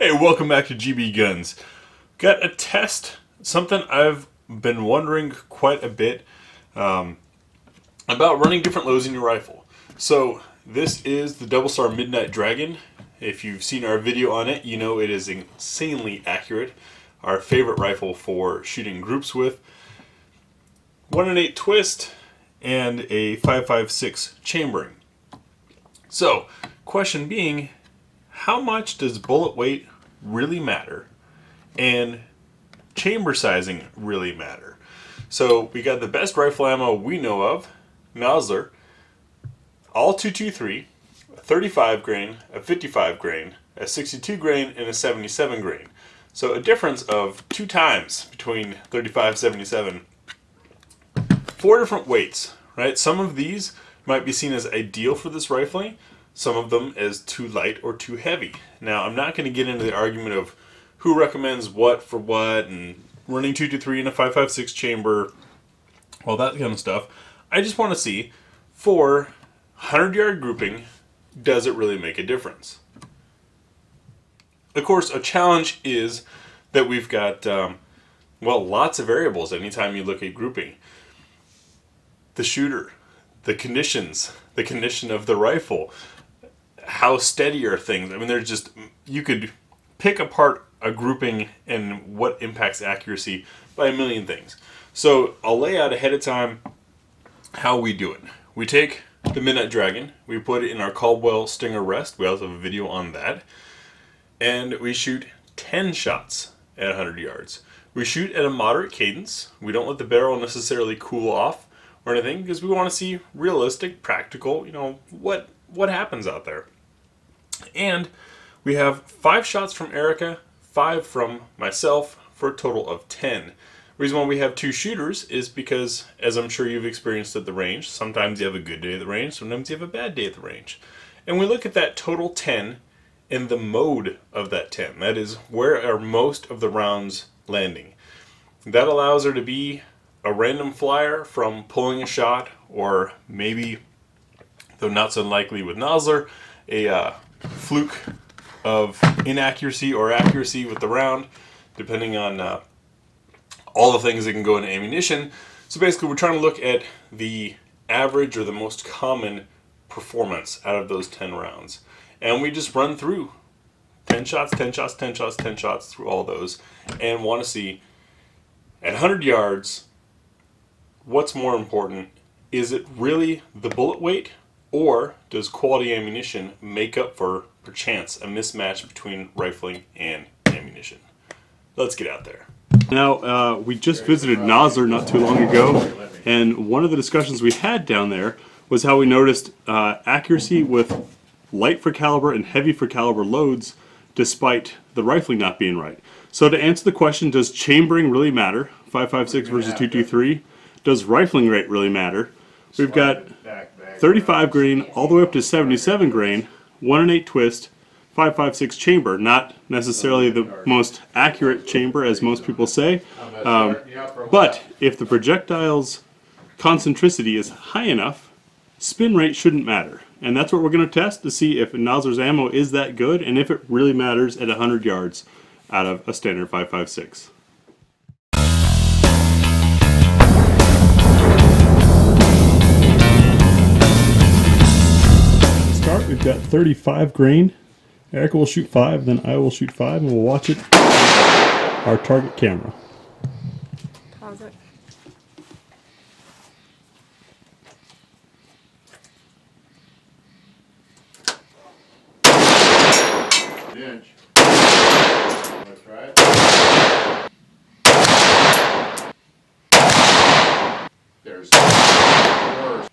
Hey, welcome back to GBGuns. Got a test, something I've been wondering quite a bit about running different loads in your rifle. So this is the DoubleStar Midnight Dragon. If you've seen our video on it, you know it is insanely accurate. Our favorite rifle for shooting groups with. 1 8 twist and a 5.56 chambering. So, question being, how much does bullet weight really matter and chamber sizing really matter? So we got the best rifle ammo we know of, Nosler, all 223, a 35 grain, a 55 grain, a 62 grain, and a 77 grain. So a difference of 2 times between 35 and 77. 4 different weights, right? Some of these might be seen as ideal for this rifling, some of them as too light or too heavy. Now, I'm not going to get into the argument of who recommends what for what and running 223 in a 5.56 chamber, all that kind of stuff. I just want to see, for 100-yard grouping, does it really make a difference? Of course, a challenge is that we've got, well, lots of variables anytime you look at grouping. The shooter, the conditions, the condition of the rifle, how steady are things. I mean, there's just, you could pick apart a grouping and what impacts accuracy by a million things. So I'll lay out ahead of time how we do it. We take the Midnight Dragon, we put it in our Caldwell Stinger rest. We also have a video on that. And we shoot 10 shots at 100 yards. We shoot at a moderate cadence. We don't let the barrel necessarily cool off or anything because we want to see realistic, practical, you know, what happens out there. And we have 5 shots from Erica, 5 from myself, for a total of 10. The reason why we have 2 shooters is because, as I'm sure you've experienced at the range, sometimes you have a good day at the range, sometimes you have a bad day at the range. And we look at that total 10 and the mode of that 10. That is, where are most of the rounds landing? That allows there to be a random flyer from pulling a shot, or maybe, though not so likely with Nosler, a fluke of inaccuracy or accuracy with the round, depending on all the things that can go into ammunition. So basically we're trying to look at the average or the most common performance out of those 10 rounds. And we just run through 10 shots, 10 shots, 10 shots, 10 shots through all those, and want to see at 100 yards, what's more important? Is it really the bullet weight, or does quality ammunition make up for, perchance, a mismatch between rifling and ammunition? Let's get out there. Now, we just visited Nosler not too long ago, and one of the discussions we had down there was how we noticed accuracy with light for caliber and heavy for caliber loads despite the rifling not being right. So to answer the question, does chambering really matter? 5.56 versus 223. Does rifling rate really matter? We've got 35 grain all the way up to 77 grain, 1 8 twist, 5.56 chamber. Not necessarily the most accurate chamber, as most people say, but if the projectile's concentricity is high enough, spin rate shouldn't matter. And that's what we're going to test to see if Nosler's ammo is that good and if it really matters at 100 yards out of a standard 5.56. Start, we've got 35 grain. Erica will shoot 5, then I will shoot 5, and we'll watch it our target camera. Pause it. Inch. Let's try it. There's worse.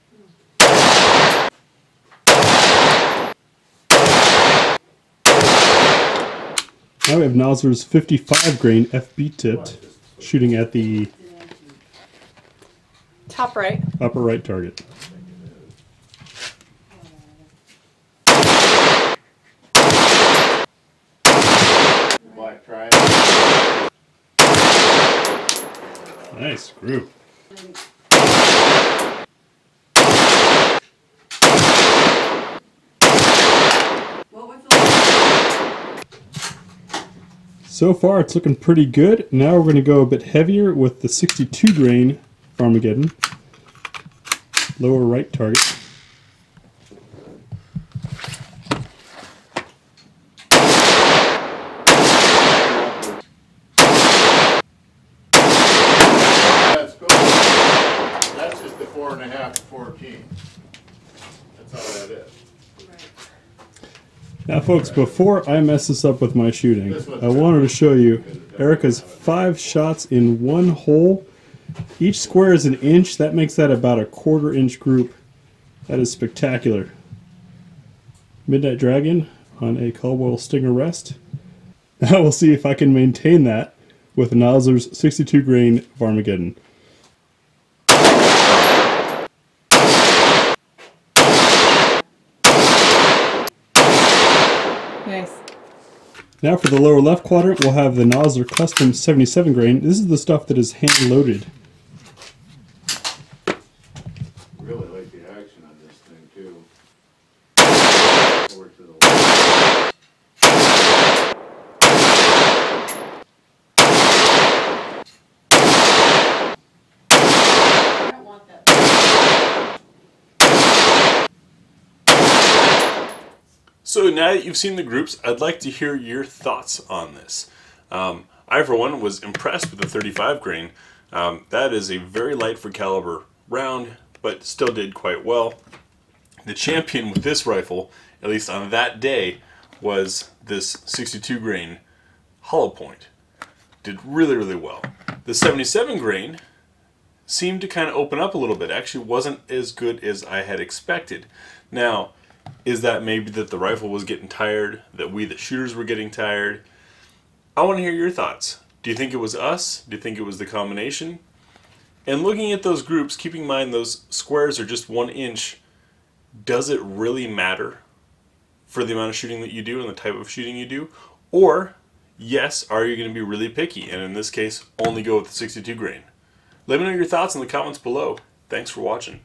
Now we have Nosler's 55 grain FB tipped, shooting at the Top right. upper right target. Black triangle. Nice group. So far it's looking pretty good. Now we're going to go a bit heavier with the 62 grain Armageddon. Lower right target. That's good. That's just the 4.5 to 14. That's all that is. Now folks, before I mess this up with my shooting, I wanted to show you Erica's 5 shots in one hole. Each square is 1 inch. That makes that about a 1/4 inch group. That is spectacular. Midnight Dragon on a Caldwell Stinger rest. Now we'll see if I can maintain that with Nosler's 62 grain Armageddon. Nice. Now for the lower left quadrant, we'll have the Nosler Custom 77 grain. This is the stuff that is hand loaded. Really like the action on this thing too. Forward to the left. I don't want that. So now that you've seen the groups, I'd like to hear your thoughts on this. I, for one, was impressed with the 35 grain. That is a very light for caliber round, but still did quite well. The champion with this rifle, at least on that day, was this 62 grain hollow point. Did really, really well. The 77 grain seemed to kind of open up a little bit. Actually wasn't as good as I had expected. Now, is that maybe that the rifle was getting tired, that we the shooters were getting tired? I want to hear your thoughts. Do you think it was us? Do you think it was the combination? And looking at those groups, keeping in mind those squares are just 1 inch, does it really matter for the amount of shooting that you do and the type of shooting you do? Or, yes, are you going to be really picky, and in this case, only go with the 62 grain? Let me know your thoughts in the comments below. Thanks for watching.